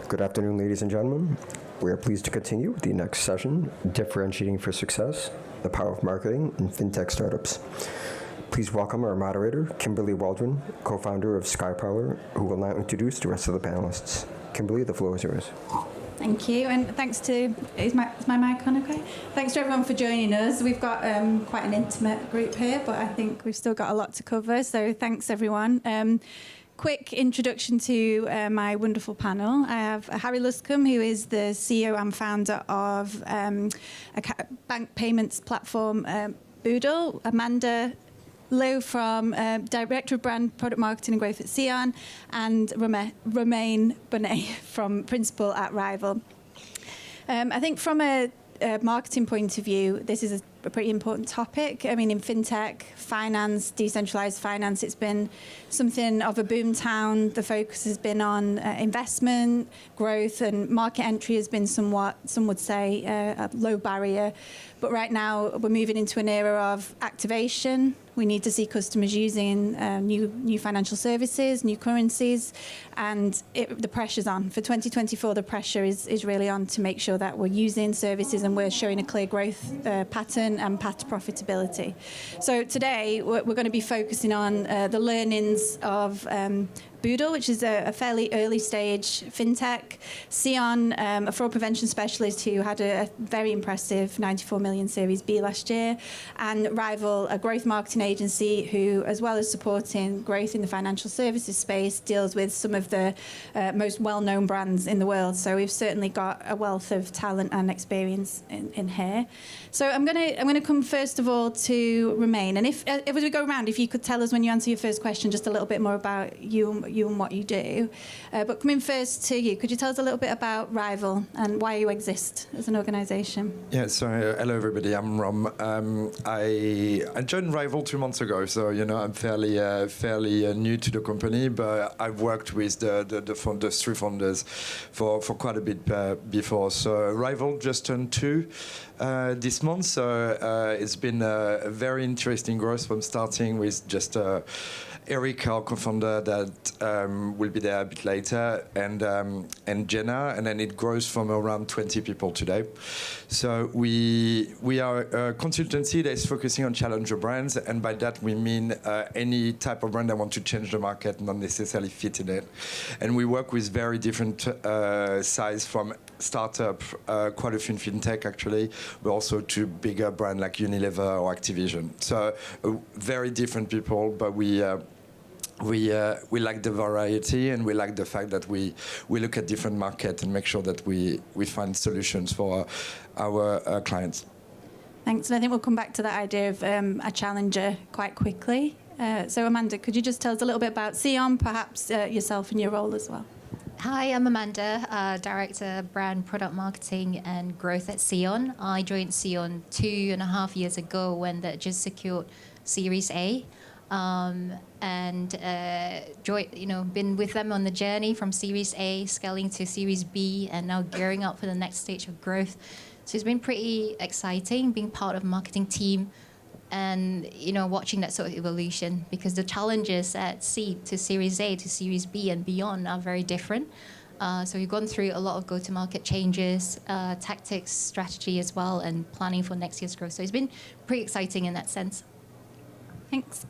Good afternoon, ladies and gentlemen. We are pleased to continue with the next session, Differentiating for Success, the Power of Marketing in Fintech Startups. Please welcome our moderator, Kimberley Waldron, co-founder of SkyParlour, who will now introduce the rest of the panelists. Kimberley, the floor is yours. Thank you, and thanks to, is my mic on okay? Thanks to everyone for joining us. We've got quite an intimate group here, but I think we've still got a lot to cover, so thanks everyone. Quick introduction to my wonderful panel. I have Harry Luscombe, who is the CEO and founder of a bank payments platform, Boodil. Amanda Lieu from Director of Brand Product Marketing and Growth at SEON, and Romain Bonnet from Principal at Rival. I think from a marketing point of view, this is a pretty important topic. I mean, in fintech, finance, decentralized finance, it's been something of a boom town. The focus has been on investment, growth, and market entry has been somewhat, some would say, a low barrier. But right now, we're moving into an era of activation. We need to see customers using new financial services, new currencies, and the pressure's on. For 2024, the pressure is really on to make sure that we're using services and we're showing a clear growth pattern and path to profitability. So today, we're going to be focusing on the learnings of Boodil, which is a fairly early stage fintech, SEON, a fraud prevention specialist who had a very impressive 94 million Series B last year, and Rival, a growth marketing agency who, as well as supporting growth in the financial services space, deals with some of the most well-known brands in the world. So we've certainly got a wealth of talent and experience in here. So I'm gonna come first of all to Romain, and if as we go around, if you could tell us when you answer your first question just a little bit more about you and what you do. But coming first to you, could you tell us a little bit about Rival and why you exist as an organisation? Yeah, so hello everybody, I'm Rom. I joined Rival 2 months ago, so I'm fairly new to the company, but I've worked with the three founders for quite a bit before. So Rival just turned 2 this month, so it's been a very interesting growth from starting with just Eric, our co-founder, that will be there a bit later, and Jenna, and then it grows from around 20 people today. So we are a consultancy that is focusing on challenger brands, and by that we mean any type of brand that want to change the market, not necessarily fit in it. And we work with very different size, from startup, quite a few in fintech actually, but also to bigger brand like Unilever or Activision. So very different people, but we like the variety, and we like the fact that we look at different markets and make sure that we find solutions for our clients. Thanks, and I think we'll come back to that idea of a challenger quite quickly. So Amanda, could you just tell us a little bit about SEON, perhaps yourself and your role as well? Hi, I'm Amanda, Director of Brand Product Marketing and Growth at SEON. I joined SEON 2.5 years ago when they just secured Series A. Been with them on the journey from Series A, scaling to Series B, and now gearing up for the next stage of growth. So it's been pretty exciting being part of a marketing team and watching that sort of evolution, because the challenges at seed to Series A to Series B and beyond are very different. So we've gone through a lot of go-to-market changes, tactics, strategy as well, and planning for next year's growth. So it's been pretty exciting in that sense. Thanks.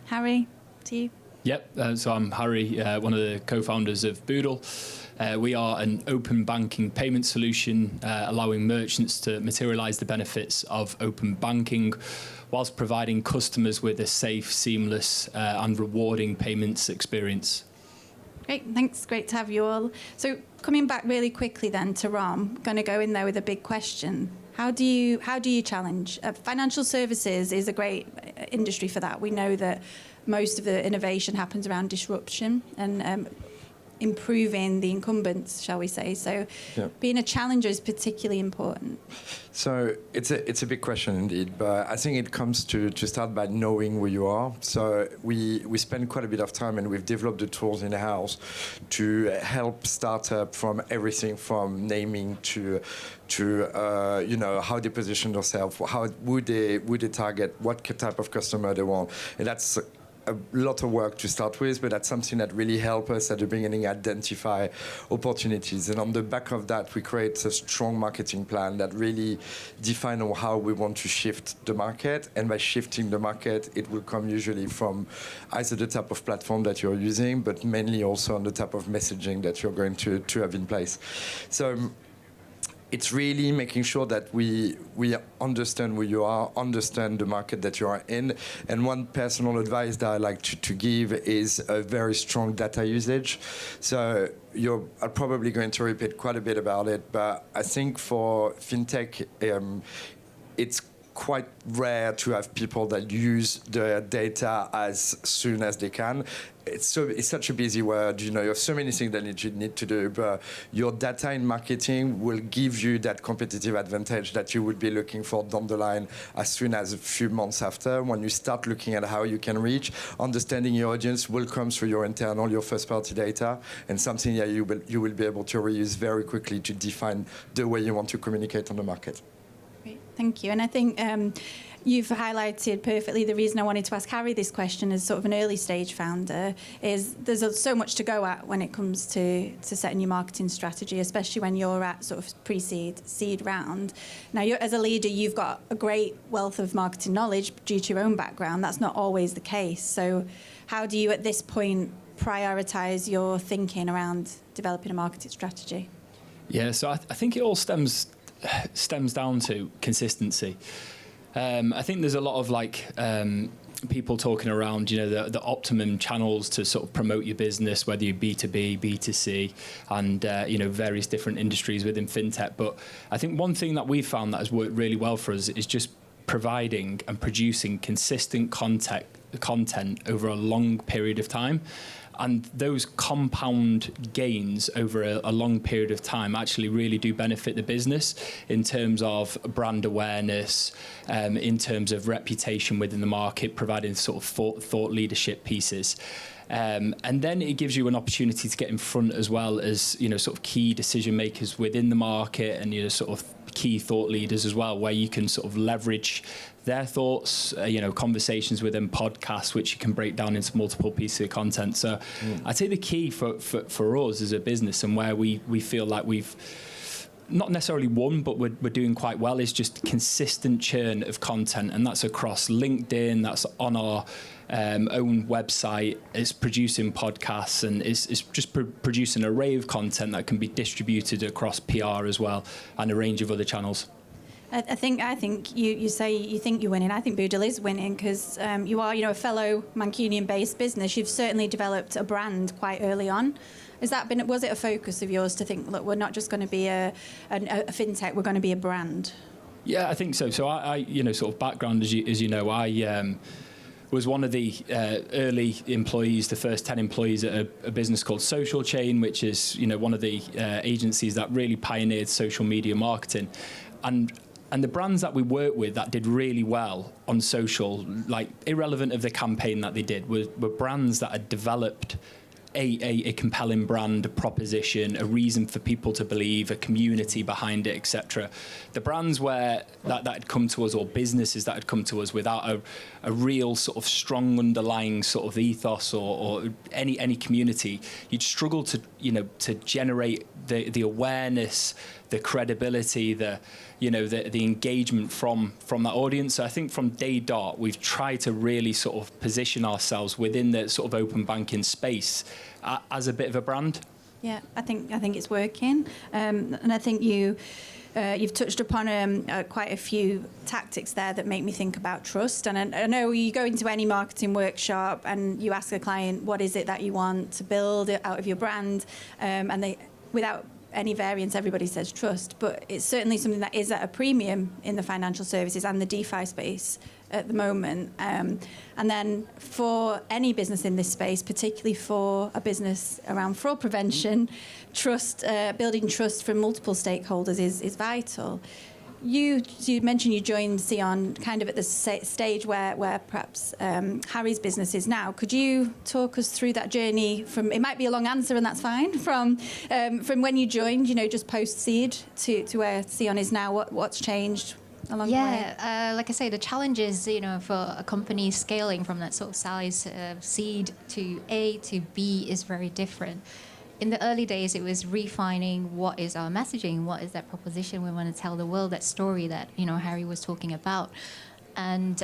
Harry, to you. Yep, so I'm Harry, one of the co-founders of Boodil. We are an open banking payment solution, allowing merchants to materialize the benefits of open banking whilst providing customers with a safe, seamless and rewarding payments experience. Great, thanks, great to have you all. So coming back really quickly then to Rom, I'm going to go in there with a big question. How do you challenge? Financial services is a great industry for that. We know that most of the innovation happens around disruption and improving the incumbents, shall we say. So being a challenger is particularly important. So it's a big question indeed, but I think it comes to start by knowing who you are. So we spend quite a bit of time, and we've developed the tools in-house to help startup from everything from naming to how they position themselves, how would they target, what type of customer they want. And that's a lot of work to start with, but that's something that really helped us at the beginning identify opportunities. And on the back of that, we create a strong marketing plan that really define how we want to shift the market. And by shifting the market, it will come usually from either the type of platform that you're using, but mainly also on the type of messaging that you're going to have in place. So it's really making sure that we understand who you are, understand the market that you are in. And one personal advice that I like to give is a very strong data usage. So I'm probably going to repeat quite a bit about it, but I think for FinTech, it's quite rare to have people that use the data as soon as they can. It's such a busy world, you have so many things that you need to do, but your data in marketing will give you that competitive advantage that you would be looking for down the line as soon as a few months after. When you start looking at how you can reach, understanding your audience will come through your first-party data, and something that you will be able to reuse very quickly to define the way you want to communicate on the market. Great, thank you. And I think you've highlighted perfectly the reason I wanted to ask Harry this question as sort of an early stage founder is there's so much to go at when it comes to setting your marketing strategy, especially when you're at sort of pre-seed, seed round. Now, as a leader, you've got a great wealth of marketing knowledge due to your own background. That's not always the case. So how do you, at this point, prioritise your thinking around developing a marketing strategy? Yeah, so I think it all stems down to consistency. I think there's a lot of people talking around, the optimum channels to sort of promote your business, whether you're B2B, B2C, and various different industries within FinTech. But I think one thing that we've found that has worked really well for us is just providing and producing consistent content over a long period of time. And those compound gains over a long period of time actually really do benefit the business in terms of brand awareness, in terms of reputation within the market, providing sort of thought leadership pieces. And then it gives you an opportunity to get in front as well as, sort of key decision makers within the market and, sort of key thought leaders as well, where you can sort of leverage their thoughts, conversations within podcasts, which you can break down into multiple pieces of content. So I'd say the key for us as a business and where we feel like we've not necessarily won, but we're doing quite well is just consistent churn of content. And that's across LinkedIn, that's on our own website, it's producing podcasts, and it's just producing an array of content that can be distributed across PR as well and a range of other channels. I think you say you think you're winning. I think Boodil is winning because you are, a fellow Mancunian-based business. You've certainly developed a brand quite early on. Was it a focus of yours to think, look, we're not just going to be a fintech, we're going to be a brand? Yeah, I think so. So I sort of background, as you know, I was one of the early employees, the first 10 employees at a business called Social Chain, which is, one of the agencies that really pioneered social media marketing. And the brands that we worked with that did really well on social, irrelevant of the campaign that they did, were brands that had developed a compelling brand proposition, a reason for people to believe, a community behind it, etc. The brands that had come to us, or businesses that had come to us without a real sort of strong underlying sort of ethos or any community, you'd struggle to generate the awareness, the credibility, the engagement from that audience. So I think from day dot, we've tried to really sort of position ourselves within the sort of open banking space as a bit of a brand. Yeah, I think it's working, and I think you've touched upon quite a few tactics there that make me think about trust. And I know you go into any marketing workshop and you ask a client, what is it that you want to build out of your brand, and they, without any variance, everybody says trust, but it's certainly something that is at a premium in the financial services and the DeFi space at the moment. And then for any business in this space, particularly for a business around fraud prevention, trust, building trust from multiple stakeholders is vital. You mentioned you joined SEON kind of at the stage where perhaps Harry's business is now. Could you talk us through that journey from, it might be a long answer and that's fine, from when you joined, just post-seed to where SEON is now, what's changed? along the way? Yeah, like I say, the challenge is, for a company scaling from that sort of size, seed to A to B is very different. In the early days, it was refining what is our messaging, what is that proposition we want to tell the world, that story that, Harry was talking about. And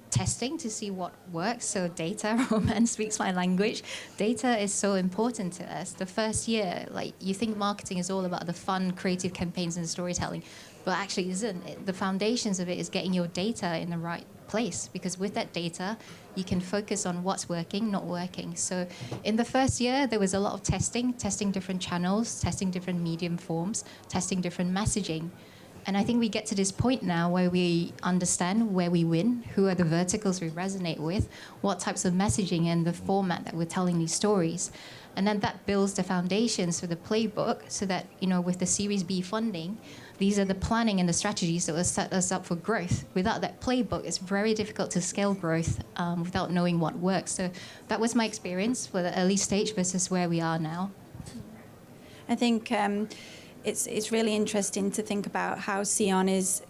testing to see what works. So data, Romain speaks my language. Data is so important to us. The first year, you think marketing is all about the fun, creative campaigns and storytelling, but actually isn't. The foundations of it is getting your data in the right place, because with that data, you can focus on what's working, not working. So in the first year, there was a lot of testing different channels, testing different medium forms, testing different messaging. And I think we get to this point now where we understand where we win, who are the verticals we resonate with, what types of messaging and the format that we're telling these stories. And then that builds the foundations for the playbook so that, with the Series B funding, these are the planning and the strategies that will set us up for growth. Without that playbook, it's very difficult to scale growth without knowing what works. So that was my experience for the early stage versus where we are now. I think it's really interesting to think about how SEON was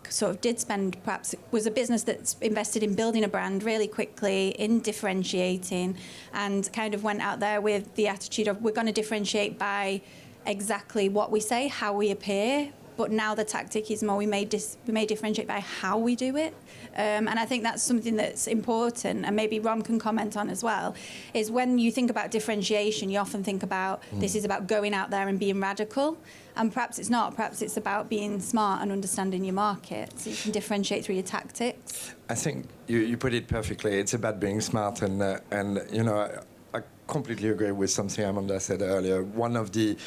a business that's invested in building a brand really quickly, in differentiating, and kind of went out there with the attitude of we're going to differentiate by exactly what we say, how we appear. But now the tactic is more we may differentiate by how we do it. And I think that's something that's important, and maybe Rom can comment on as well, is when you think about differentiation, you often think about this is about going out there and being radical. And perhaps it's not. Perhaps it's about being smart and understanding your market, so you can differentiate through your tactics. I think you put it perfectly. It's about being smart, and I completely agree with something Amanda said earlier. One of the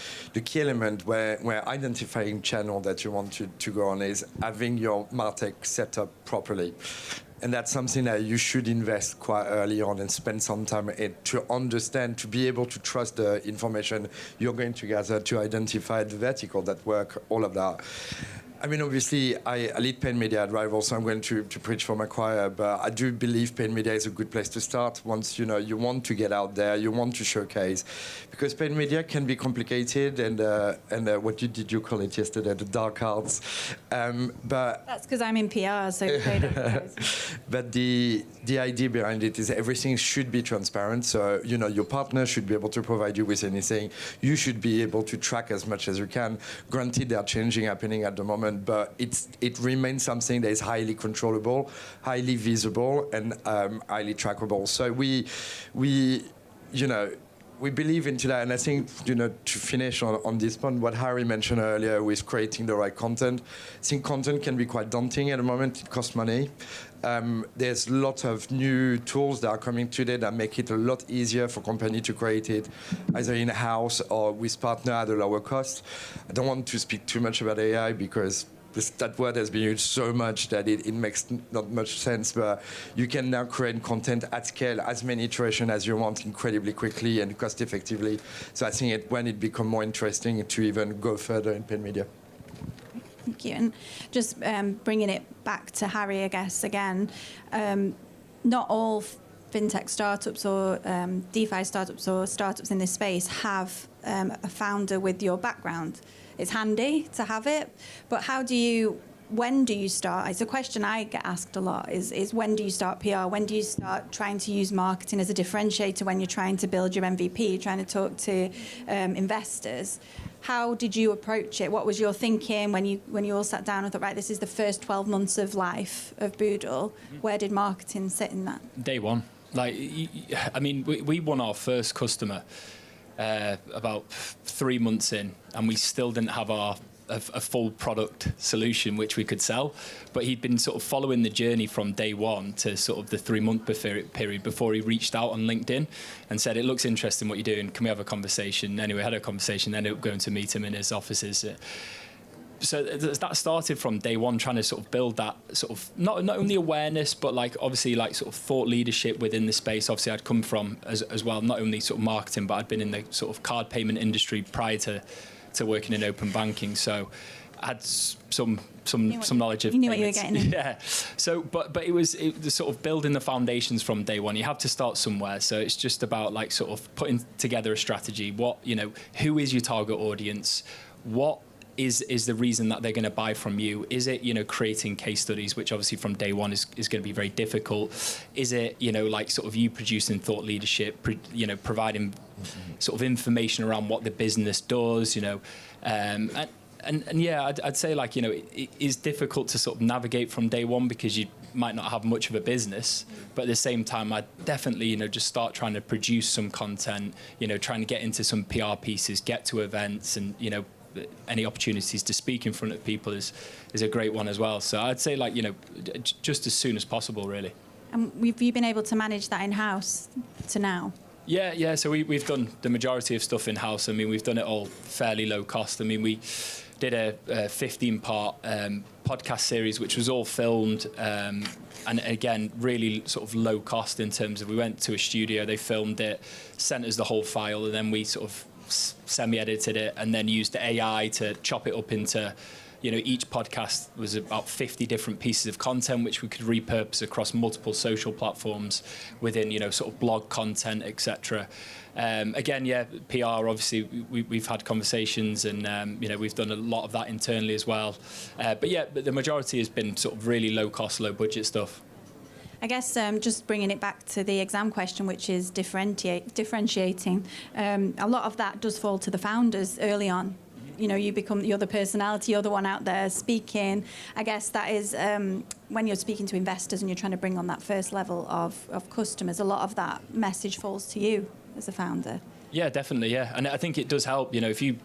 key elements where identifying channel that you want to go on is having your MarTech set up properly. And that's something that you should invest quite early on and spend some time to understand, to be able to trust the information you're going to gather, to identify the vertical that work, all of that. I mean, obviously, I lead paid media at Rival, so I'm going to preach for my choir, but I do believe paid media is a good place to start once, you want to get out there, you want to showcase. Because paid media can be complicated, and what did you call it yesterday, the dark arts. But that's because I'm in PR, so paid advertising. But the idea behind it is everything should be transparent, so, your partner should be able to provide you with anything. You should be able to track as much as you can. Granted, they are happening at the moment, but it remains something that is highly controllable, highly visible, and highly trackable. So we believe into that, and I think, to finish on this point, what Harry mentioned earlier with creating the right content. I think content can be quite daunting at the moment. It costs money. There's lots of new tools that are coming today that make it a lot easier for company to create it, either in-house or with partner at a lower cost. I don't want to speak too much about AI because that word has been used so much that it makes not much sense, but you can now create content at scale, as many iterations as you want, incredibly quickly and cost effectively. So I think when it becomes more interesting to even go further in paid media. Thank you. And just bringing it back to Harry, I guess, again, not all fintech startups or DeFi startups or startups in this space have a founder with your background. It's handy to have it, but when do you start? It's a question I get asked a lot, is when do you start PR? When do you start trying to use marketing as a differentiator when you're trying to build your MVP, you're trying to talk to investors? How did you approach it? What was your thinking when you all sat down and thought, right, this is the first 12 months of life of Boodil? Where did marketing sit in that? Day one. We won our first customer about 3 months in, and we still didn't have a full product solution which we could sell. But he'd been sort of following the journey from day one to sort of the 3-month period before he reached out on LinkedIn and said, it looks interesting what you're doing, can we have a conversation? Anyway, had a conversation, ended up going to meet him in his offices. So that started from day one, trying to sort of build that sort of not only awareness, but obviously sort of thought leadership within the space. Obviously, I'd come from as well, not only sort of marketing, but I'd been in the sort of card payment industry prior to working in open banking. So I had some knowledge of. You knew what you were getting in. Yeah. So, but it was sort of building the foundations from day one. You have to start somewhere. So it's just about sort of putting together a strategy. Who is your target audience? What is the reason that they're going to buy from you? Is it, creating case studies, which obviously from day one is going to be very difficult? Is it, like sort of you producing thought leadership, providing sort of information around what the business does, and yeah, I'd say like, it is difficult to sort of navigate from day one because you might not have much of a business, but at the same time, I'd definitely, just start trying to produce some content, trying to get into some PR pieces, get to events, and, any opportunities to speak in front of people is a great one as well. So I'd say like, just as soon as possible, really. And have you been able to manage that in-house to now? Yeah. So we've done the majority of stuff in-house. I mean, we've done it all fairly low cost. I mean, we did a 15-part podcast series, which was all filmed, and again, really sort of low cost in terms of we went to a studio, they filmed it, sent us the whole file, and then we sort of semi-edited it and then used AI to chop it up into, each podcast was about 50 different pieces of content which we could repurpose across multiple social platforms within, sort of blog content, etc. Again, yeah, PR, obviously, we've had conversations and, we've done a lot of that internally as well. But the majority has been sort of really low cost, low budget stuff. I guess just bringing it back to the exam question, which is differentiating, a lot of that does fall to the founders early on. You're the personality, you're the one out there speaking. I guess that is when you're speaking to investors and you're trying to bring on that first level of customers, a lot of that message falls to you as a founder. Yeah, definitely, yeah. And I think it does help, if you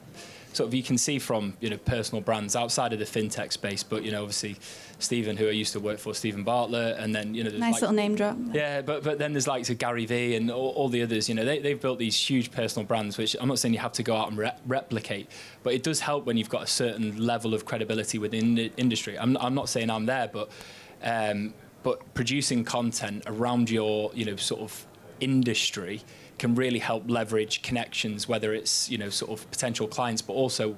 you can see from, personal brands outside of the fintech space, but, obviously Stephen, who I used to work for, Stephen Bartlett, and then, there's nice little name drop. Yeah, but then there's like Gary Vee and all the others, they've built these huge personal brands, which I'm not saying you have to go out and replicate, but it does help when you've got a certain level of credibility within the industry. I'm not saying I'm there, but producing content around your, sort of industry can really help leverage connections, whether it's sort of potential clients, but also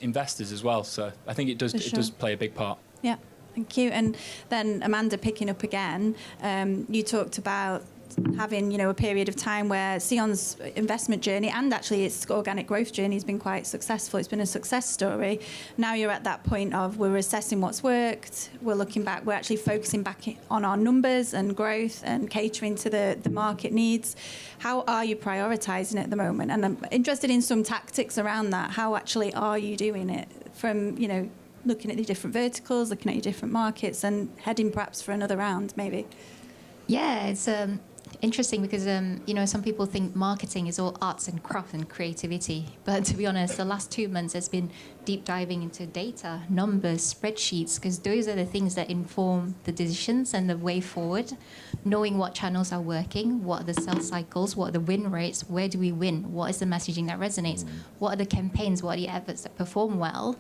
investors as well. So I think it does play a big part. Yeah, thank you. And then Amanda, picking up again, you talked about having a period of time where SEON's investment journey and actually its organic growth journey has been quite successful. It's been a success story. Now you're at that point of we're assessing what's worked, we're looking back, we're actually focusing back on our numbers and growth and catering to the market needs. How are you prioritising at the moment? And I'm interested in some tactics around that. How actually are you doing it from, looking at the different verticals, looking at your different markets and heading perhaps for another round maybe? Yeah, it's interesting because, some people think marketing is all arts and craft and creativity. But to be honest, the last 2 months has been deep diving into data, numbers, spreadsheets, because those are the things that inform the decisions and the way forward. Knowing what channels are working, what are the sales cycles, what are the win rates, where do we win, what is the messaging that resonates, what are the campaigns, what are the efforts that perform well,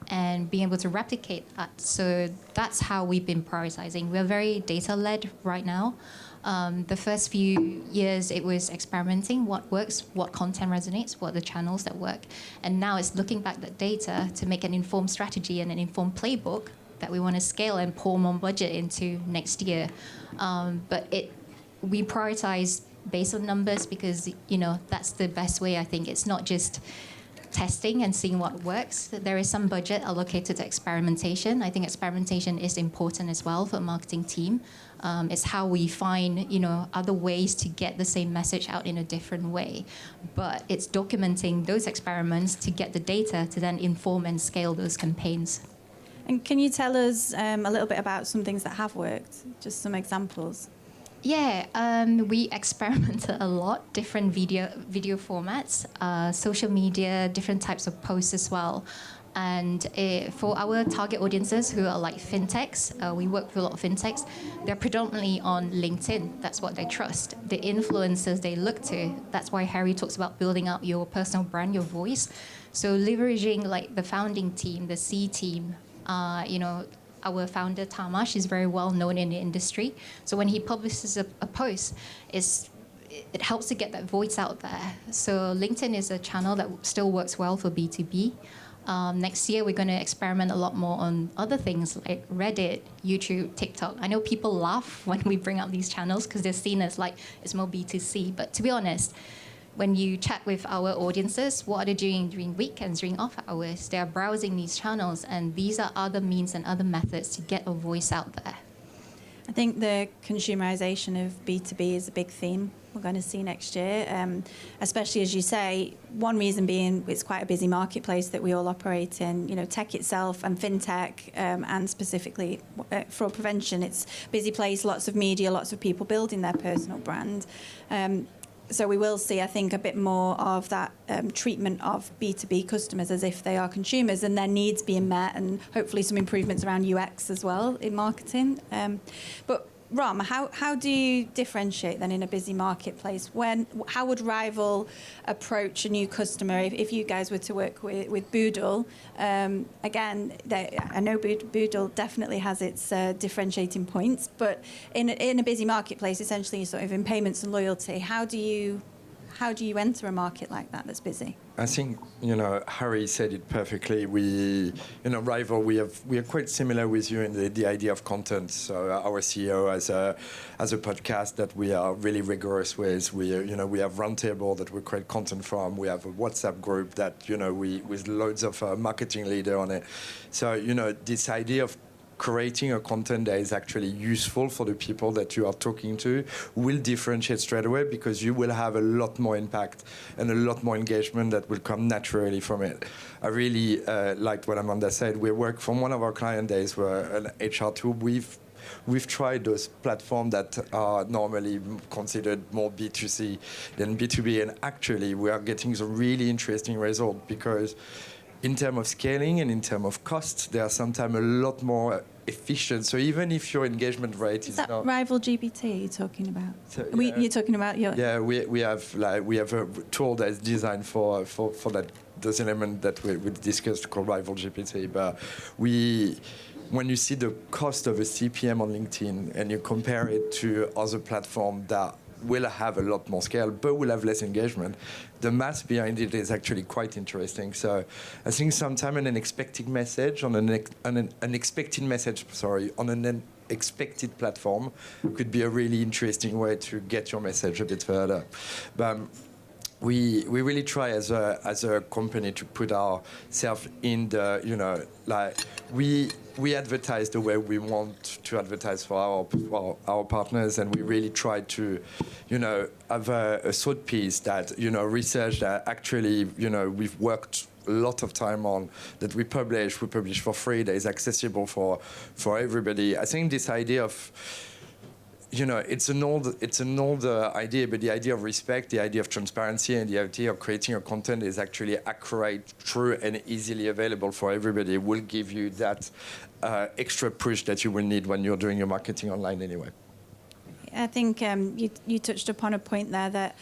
and being able to replicate that. So that's how we've been prioritizing. We're very data-led right now. The first few years, it was experimenting, what works, what content resonates, what are the channels that work. And now it's looking back at that data to make an informed strategy and an informed playbook that we want to scale and pour more budget into next year. But we prioritize based on numbers because, that's the best way, I think. It's not just testing and seeing what works. There is some budget allocated to experimentation. I think experimentation is important as well for a marketing team. It's how we find, other ways to get the same message out in a different way. But it's documenting those experiments to get the data to then inform and scale those campaigns. And can you tell us a little bit about some things that have worked? Just some examples. Yeah, we experimented a lot, different video formats, social media, different types of posts as well. And for our target audiences who are like fintechs, we work with a lot of fintechs, they're predominantly on LinkedIn. That's what they trust. The influencers they look to, that's why Harry talks about building out your personal brand, your voice. So leveraging like the founding team, the C team, our founder, Tamash, is very well known in the industry. So when he publishes a post, it helps to get that voice out there. So LinkedIn is a channel that still works well for B2B. Next year, we're going to experiment a lot more on other things like Reddit, YouTube, TikTok. I know people laugh when we bring up these channels because they're seen as like it's more B2C. But to be honest, when you chat with our audiences, what are they doing during weekends, during off hours? They are browsing these channels, and these are other means and other methods to get a voice out there. I think the consumerization of B2B is a big theme we're going to see next year, especially as you say, one reason being it's quite a busy marketplace that we all operate in. You know, tech itself and fintech, and specifically fraud prevention, it's a busy place, lots of media, lots of people building their personal brand. So we will see, I think, a bit more of that treatment of B2B customers as if they are consumers and their needs being met, and hopefully some improvements around UX as well in marketing. But Rom, how do you differentiate then in a busy marketplace? How would Rival approach a new customer if you guys were to work with Boodil? Again, I know Boodil definitely has its differentiating points, but in a busy marketplace, essentially sort of in payments and loyalty, how do you enter a market like that that's busy? I think, Harry said it perfectly. Rival, we are quite similar with you in the idea of content. So our CEO has a podcast that we are really rigorous with. We have Roundtable that we create content from. We have a WhatsApp group that, with loads of marketing leader on it. So, this idea of creating a content that is actually useful for the people that you are talking to will differentiate straight away, because you will have a lot more impact and a lot more engagement that will come naturally from it. I really liked what Amanda said. We work from one of our client days where an HR tool, we've tried those platforms that are normally considered more B2C than B2B, and actually we are getting some really interesting results, because in terms of scaling and in terms of costs, they are sometimes a lot more efficient. So even if your engagement rate is that not Rival GPT you're talking about? So, You're talking about your... Yeah, we have a tool that is designed for those elements that we discussed called Rival GPT. But when you see the cost of a CPM on LinkedIn and you compare it to other platforms that will have a lot more scale, but will have less engagement, the math behind it is actually quite interesting. So I think sometimes an unexpected message on an expected platform could be a really interesting way to get your message a bit further. But we really try as a company to put ourselves in the, we advertise the way we want to advertise for our partners, and we really try to, have a thought piece that, research that actually, we've worked a lot of time on, that we publish for free, that is accessible for everybody. I think this idea of, it's an old idea, but the idea of respect, the idea of transparency, and the idea of creating a content is actually accurate, true, and easily available for everybody will give you that extra push that you will need when you're doing your marketing online anyway. I think you touched upon a point there that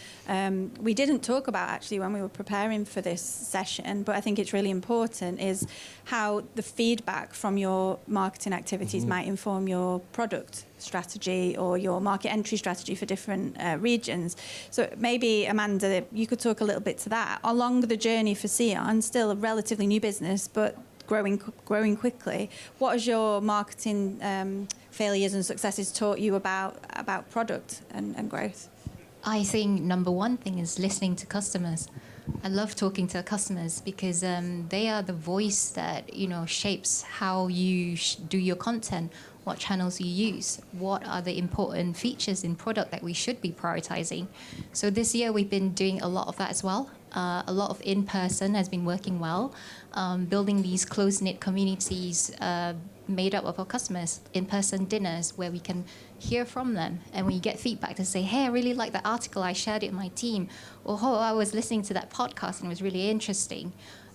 we didn't talk about actually when we were preparing for this session, but I think it's really important, is how the feedback from your marketing activities might inform your product strategy or your market entry strategy for different regions. So maybe, Amanda, you could talk a little bit to that. Along the journey for SEON, still a relatively new business, but growing quickly, what has your marketing failures and successes taught you about product and growth? I think number one thing is listening to customers. I love talking to customers because they are the voice that shapes how you do your content, what channels you use, what are the important features in product that we should be prioritizing. So this year we've been doing a lot of that as well. A lot of in-person has been working well, building these close-knit communities made up of our customers, in-person dinners where we can hear from them, and we get feedback to say, hey, I really like that article, I shared it in my team, or oh, I was listening to that podcast and it was really interesting.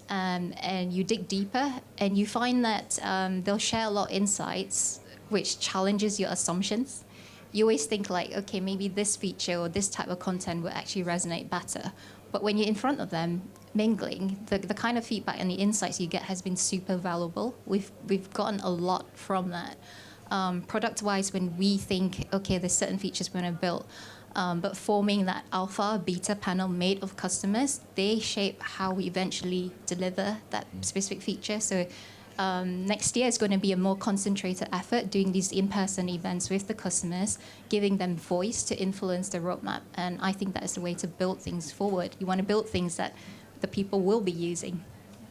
And you dig deeper and you find that they'll share a lot of insights which challenges your assumptions. You always think like, okay, maybe this feature or this type of content will actually resonate better. But when you're in front of them, mingling, the kind of feedback and the insights you get has been super valuable. We've gotten a lot from that. Product-wise, when we think, okay, there's certain features we're going to build, but forming that alpha, beta panel made of customers, they shape how we eventually deliver that specific feature. So next year is going to be a more concentrated effort doing these in-person events with the customers, giving them voice to influence the roadmap. And I think that is the way to build things forward. You want to build things that the people will be using.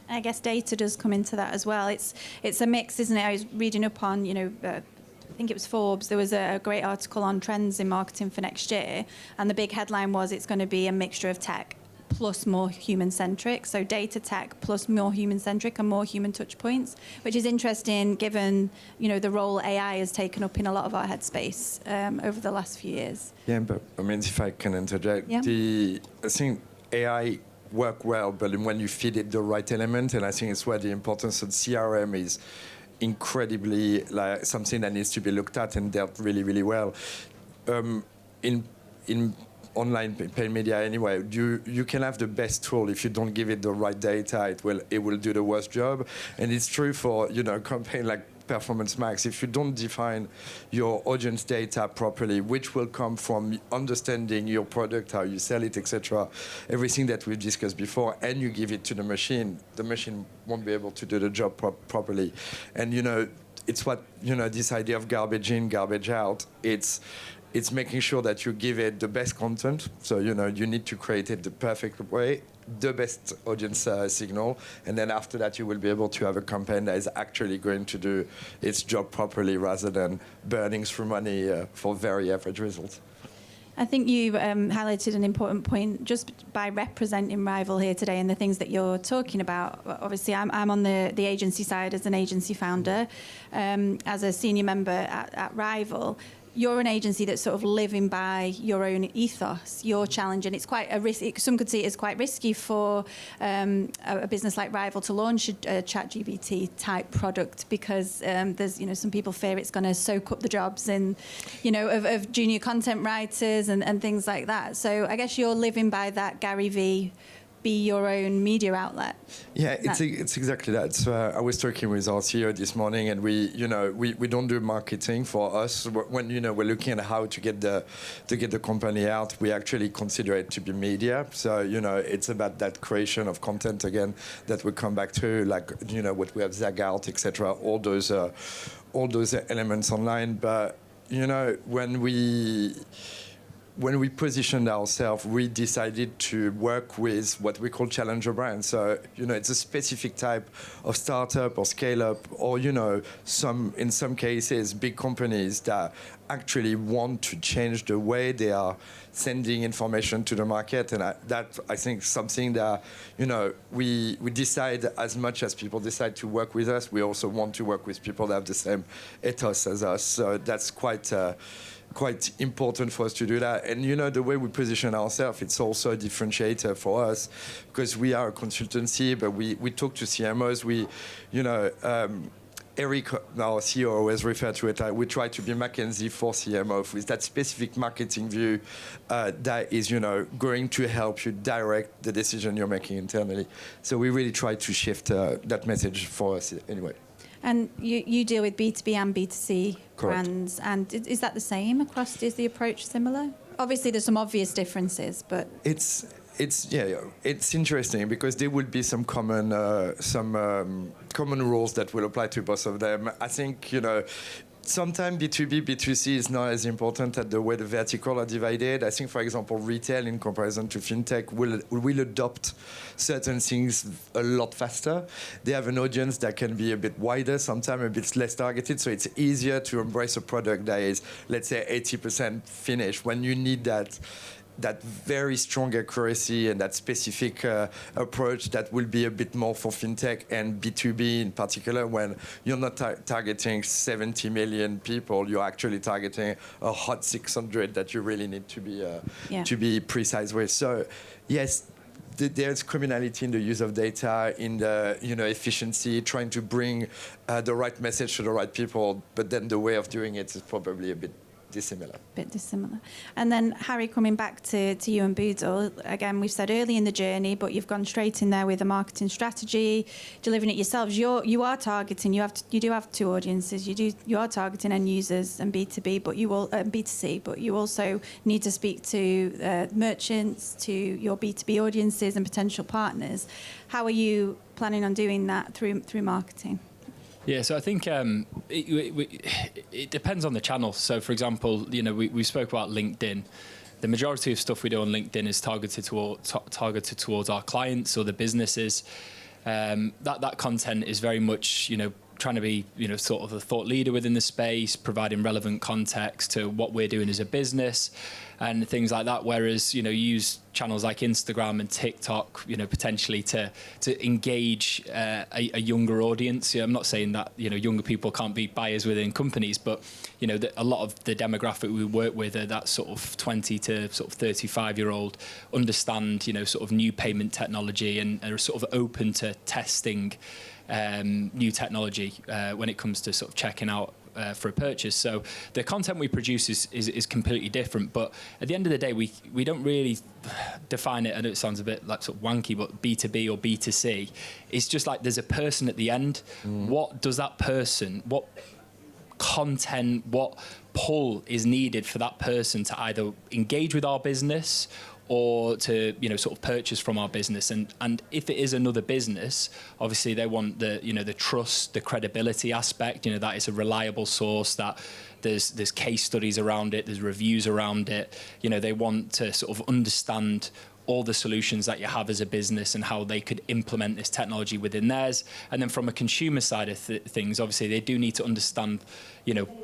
I guess data does come into that as well. It's a mix, isn't it? I was reading up on, I think it was Forbes, there was a great article on trends in marketing for next year, and the big headline was it's going to be a mixture of tech plus more human-centric, so data tech plus more human-centric and more human touch points, which is interesting given, the role AI has taken up in a lot of our headspace over the last few years. Yeah, but I mean, if I can interject, Yeah. I think AI work well, but when you feed it the right element, and I think it's where the importance of CRM is incredibly like something that needs to be looked at and dealt really, really well. In online paid media anyway, you can have the best tool. If you don't give it the right data, it will do the worst job. And it's true for a campaign like Performance Max. If you don't define your audience data properly, which will come from understanding your product, how you sell it, etc., everything that we've discussed before, and you give it to the machine won't be able to do the job properly. And it's what this idea of garbage in, garbage out. It's making sure that you give it the best content. So, you need to create it the perfect way, the best audience signal. And then after that, you will be able to have a campaign that is actually going to do its job properly rather than burning through money for very average results. I think you highlighted an important point just by representing Rival here today and the things that you're talking about. Obviously, I'm on the agency side as an agency founder, as a senior member at Rival. You're an agency that's sort of living by your own ethos, your challenge, and it's quite a risk. Some could see it as quite risky for a business like Rival to launch a ChatGPT type product because there's some people fear it's going to soak up the jobs and of junior content writers and things like that. So I guess you're living by that Gary V. Be your own media outlet. Yeah, it's exactly that. So I was talking with our CEO this morning, and we don't do marketing for us. When we're looking at how to get the company out, we actually consider it to be media. So it's about that creation of content again that we come back to, like what we have Zag Out, etc. All those elements online. But when we positioned ourselves, we decided to work with what we call challenger brands. So, it's a specific type of startup or scale-up or, in some cases, big companies that actually want to change the way they are sending information to the market. And I think something that, we decide as much as people decide to work with us, we also want to work with people that have the same ethos as us. So that's quite important for us to do that. And the way we position ourselves, it's also a differentiator for us because we are a consultancy, but we talk to CMOs. Eric, our CEO, always referred to it like we try to be McKinsey for CMO with that specific marketing view that is, going to help you direct the decision you're making internally. So we really try to shift that message for us anyway. And you deal with B2B and B2C Correct. brands, and is that the same across? Is the approach similar? Obviously, there's some obvious differences, but it's interesting because there will be some common rules that will apply to both of them. I think sometimes B2B, B2C is not as important at the way the vertical are divided. I think, for example, retail in comparison to fintech will adopt certain things a lot faster. They have an audience that can be a bit wider, sometimes a bit less targeted, so it's easier to embrace a product that is, let's say, 80% finished when you need that very strong accuracy and that specific approach that will be a bit more for fintech and B2B in particular when you're not targeting 70 million people, you're actually targeting a hot 600 that you really need to be precise with. So yes, there's criminality in the use of data, in the efficiency, trying to bring the right message to the right people, but then the way of doing it is probably a bit dissimilar. And then, Harry, coming back to you and Boodil, again, we've said early in the journey, but you've gone straight in there with a marketing strategy, delivering it yourselves. You are targeting, you do have two audiences. You are targeting end users and B2B, but you will B2C, but you also need to speak to merchants, to your B2B audiences and potential partners. How are you planning on doing that through marketing? Yeah, so I think it depends on the channel. So, for example, we spoke about LinkedIn. The majority of stuff we do on LinkedIn is targeted towards our clients or the businesses. That content is very much, trying to be, sort of a thought leader within the space, providing relevant context to what we're doing as a business and things like that. Whereas, use channels like Instagram and TikTok, potentially to engage a younger audience. I'm not saying that, younger people can't be buyers within companies, but, a lot of the demographic we work with are that sort of 20 to sort of 35-year-old, understand, sort of new payment technology and are sort of open to testing new technology when it comes to sort of checking out for a purchase. So the content we produce is completely different, but at the end of the day, we don't really define it. I know it sounds a bit like sort of wanky, but B2B or B2C, it's just like there's a person at the end. What does that person, what content, what pull is needed for that person to either engage with our business or to sort of purchase from our business, and if it is another business, obviously they want the trust, the credibility aspect, that it's a reliable source, that there's case studies around it, there's reviews around it, they want to sort of understand all the solutions that you have as a business and how they could implement this technology within theirs. And then from a consumer side of things, obviously they do need to understand,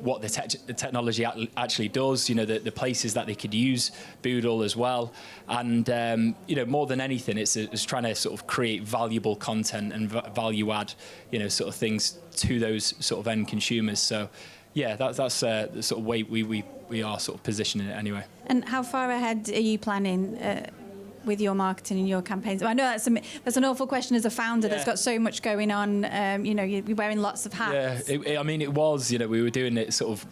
what the technology actually does, the places that they could use Boodil as well. And, more than anything, it's trying to sort of create valuable content and value add, sort of things to those sort of end consumers. So, yeah, that's the sort of way we are sort of positioning it anyway. And how far ahead are you planning with your marketing and your campaigns? I know that's an awful question as a founder that's got so much going on. You're wearing lots of hats. Yeah, it was, we were doing it sort of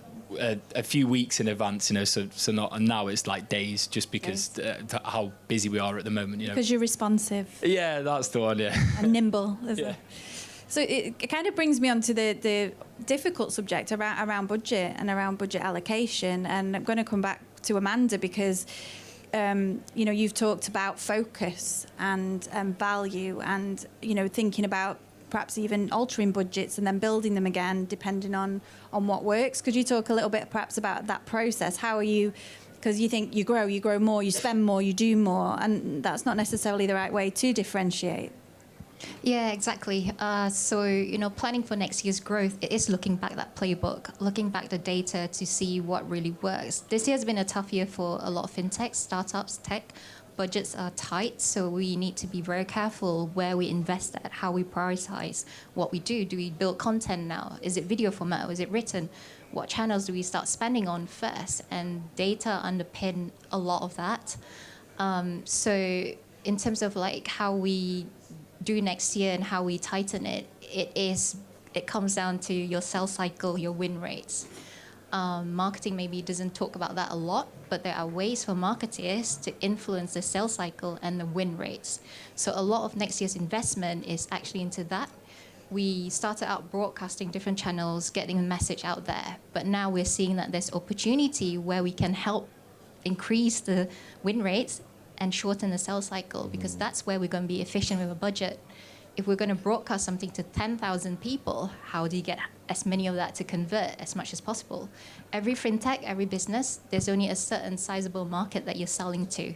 a few weeks in advance, so not, and now it's like days just because how busy we are at the moment, Because you're responsive. Yeah, that's the one, yeah. And nimble, isn't it? So it kind of brings me on to the difficult subject around budget and around budget allocation. And I'm going to come back to Amanda because you've talked about focus and value and, thinking about perhaps even altering budgets and then building them again, depending on what works. Could you talk a little bit perhaps about that process? How are you, because you think you grow more, you spend more, you do more, and that's not necessarily the right way to differentiate. Yeah, exactly. So, planning for next year's growth, it is looking back that playbook, looking back the data to see what really works. This year has been a tough year for a lot of fintech, startups, tech. Budgets are tight, so we need to be very careful where we invest at, how we prioritize what we do. Do we build content now? Is it video format or is it written? What channels do we start spending on first? And data underpin a lot of that. So in terms of like how we do next year and how we tighten it, it comes down to your sales cycle, your win rates. Marketing maybe doesn't talk about that a lot, but there are ways for marketers to influence the sales cycle and the win rates. So a lot of next year's investment is actually into that. We started out broadcasting different channels, getting the message out there, but now we're seeing that there's opportunity where we can help increase the win rates and shorten the sales cycle, because that's where we're going to be efficient with a budget. If we're going to broadcast something to 10,000 people, how do you get as many of that to convert as much as possible? Every fintech, every business, there's only a certain sizable market that you're selling to.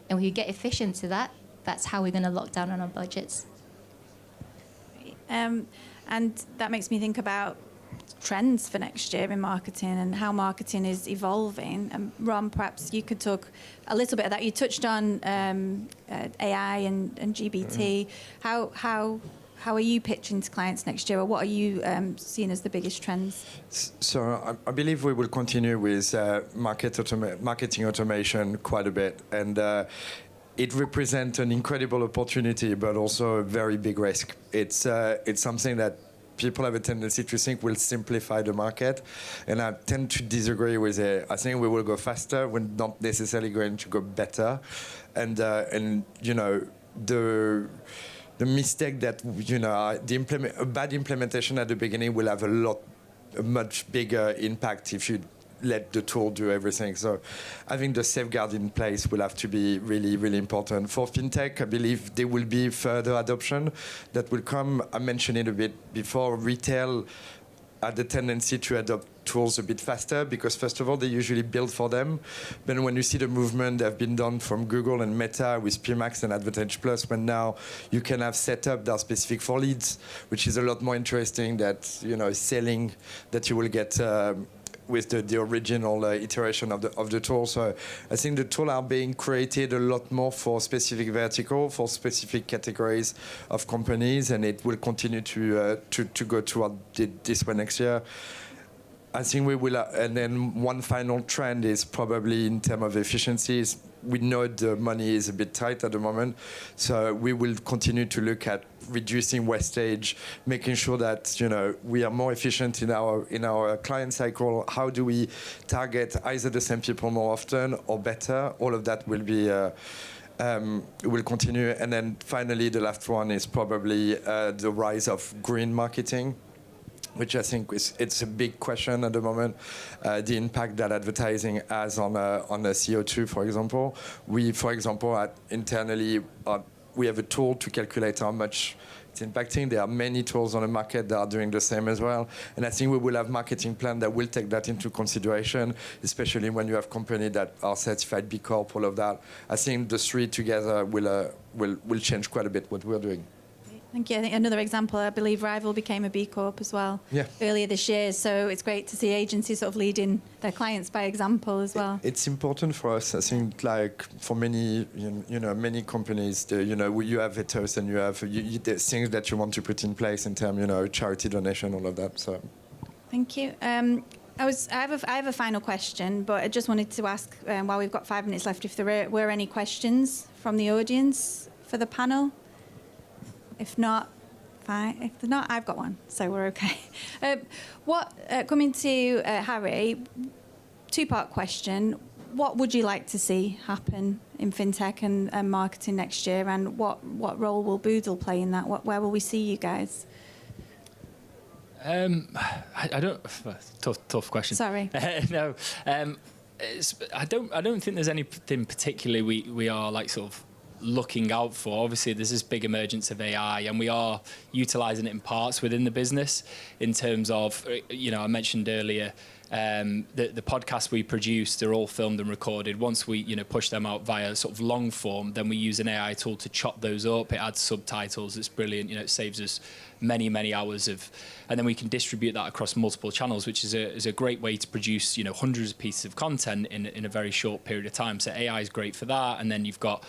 And when you get efficient to that, that's how we're going to lock down on our budgets. And that makes me think about trends for next year in marketing and how marketing is evolving. Rom, perhaps you could talk a little bit of that. You touched on AI and GBT. How are you pitching to clients next year, or what are you seeing as the biggest trends? So I believe we will continue with marketing automation quite a bit, and it represents an incredible opportunity, but also a very big risk. It's something that people have a tendency to think will simplify the market, and I tend to disagree with it. I think we will go faster. We're not necessarily going to go better, and the mistake that a bad implementation at the beginning will have a much bigger impact if you let the tool do everything. So I think the safeguard in place will have to be really, really important. For fintech, I believe there will be further adoption that will come. I mentioned it a bit before. Retail had the tendency to adopt tools a bit faster because, first of all, they usually build for them. But when you see the movement that have been done from Google and Meta with PMax and Advantage Plus, when now you can have setup that are specific for leads, which is a lot more interesting that, selling that you will get with the original iteration of the tool. So I think the tool are being created a lot more for specific vertical, for specific categories of companies, and it will continue to go toward this one next year. I think we will, and then one final trend is probably in terms of efficiencies. We know the money is a bit tight at the moment, so we will continue to look at reducing wastage, making sure that we are more efficient in our client cycle. How do we target either the same people more often or better? All of that will be. Will continue, and then finally the last one is probably the rise of green marketing, which I think it's a big question at the moment. The impact that advertising has on the CO2, for example. We, for example, internally, we have a tool to calculate how much it's impacting. There are many tools on the market that are doing the same as well. And I think we will have marketing plans that will take that into consideration, especially when you have companies that are certified B Corp, all of that. I think the three together will change quite a bit what we're doing. Thank you. I think another example, I believe Rival became a B Corp as well earlier this year. So it's great to see agencies sort of leading their clients by example as well. It's important for us. I think, like for many, many companies, you have ethos and you have the things that you want to put in place in terms, charity donation, all of that. So, thank you. I have a final question, but I just wanted to ask, while we've got 5 minutes left, if there were any questions from the audience for the panel. If not, fine. If not, I've got one, so we're okay. Coming to Harry, two-part question. What would you like to see happen in fintech and marketing next year, and what role will Boodil play in that? Where will we see you guys? I don't. Tough question. Sorry. No. I don't think there's anything particularly we are like sort of looking out for. Obviously, there's this big emergence of AI, and we are utilising it in parts within the business. In terms of, I mentioned earlier, the podcasts we produce, they're all filmed and recorded. Once we, push them out via sort of long form, then we use an AI tool to chop those up. It adds subtitles. It's brilliant. It saves us many hours and then we can distribute that across multiple channels, which is a great way to produce, hundreds of pieces of content in a very short period of time. So AI is great for that. And then you've got,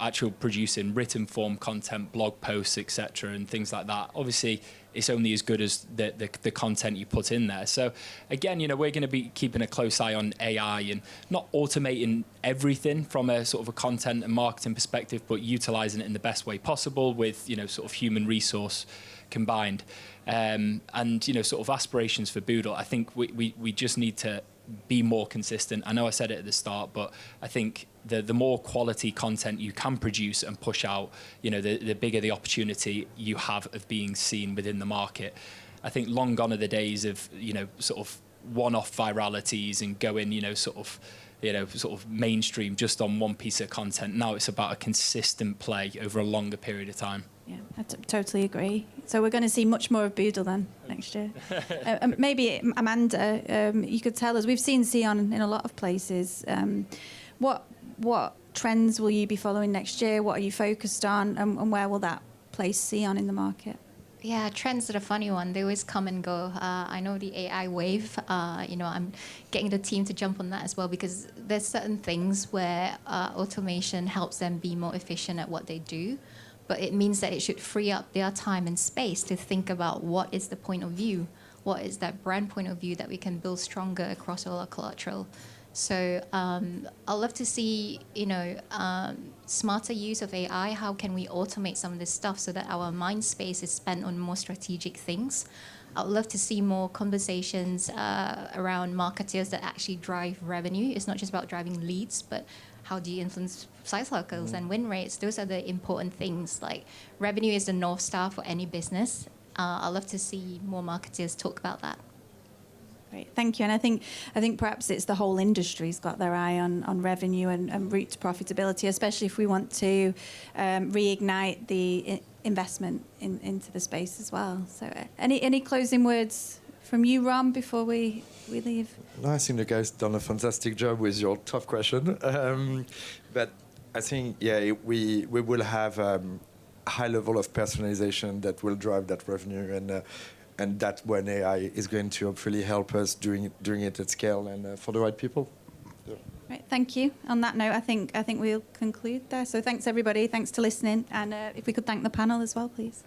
actual producing written form content, blog posts, etc., and things like that. Obviously, it's only as good as the content you put in there. So again, we're going to be keeping a close eye on AI and not automating everything from a sort of a content and marketing perspective, but utilizing it in the best way possible with, sort of human resource combined. And, sort of aspirations for Boodil, I think we just need to be more consistent. I know I said it at the start, but I think the more quality content you can produce and push out, the bigger the opportunity you have of being seen within the market. I think long gone are the days of, sort of one-off viralities and going, sort of mainstream just on one piece of content. Now it's about a consistent play over a longer period of time. Yeah, I totally agree. So we're going to see much more of Boodil then next year. Maybe Amanda, you could tell us. We've seen SEON in a lot of places. What trends will you be following next year? What are you focused on, and where will that place SEON in the market? Yeah, trends are a funny one. They always come and go. I know the AI wave. I'm getting the team to jump on that as well, because there's certain things where automation helps them be more efficient at what they do. But it means that it should free up their time and space to think about what is the point of view, what is that brand point of view that we can build stronger across all our collateral. So I'd love to see, smarter use of AI. How can we automate some of this stuff so that our mind space is spent on more strategic things? I'd love to see more conversations around marketers that actually drive revenue. It's not just about driving leads, but how do you influence sales cycles and win rates? Those are the important things. Like, revenue is the North Star for any business. I'd love to see more marketers talk about that. Great, thank you. And I think perhaps it's the whole industry's got their eye on revenue and route to profitability, especially if we want to reignite the investment into the space as well. So any closing words from you, Rom, before we leave? No, I think the guys done a fantastic job with your tough question. But I think, we will have high level of personalization that will drive that revenue, and that's when AI is going to hopefully help us doing it at scale and for the right people. Yeah. Right, thank you. On that note, I think we'll conclude there. So thanks everybody. Thanks to listening, and if we could thank the panel as well, please.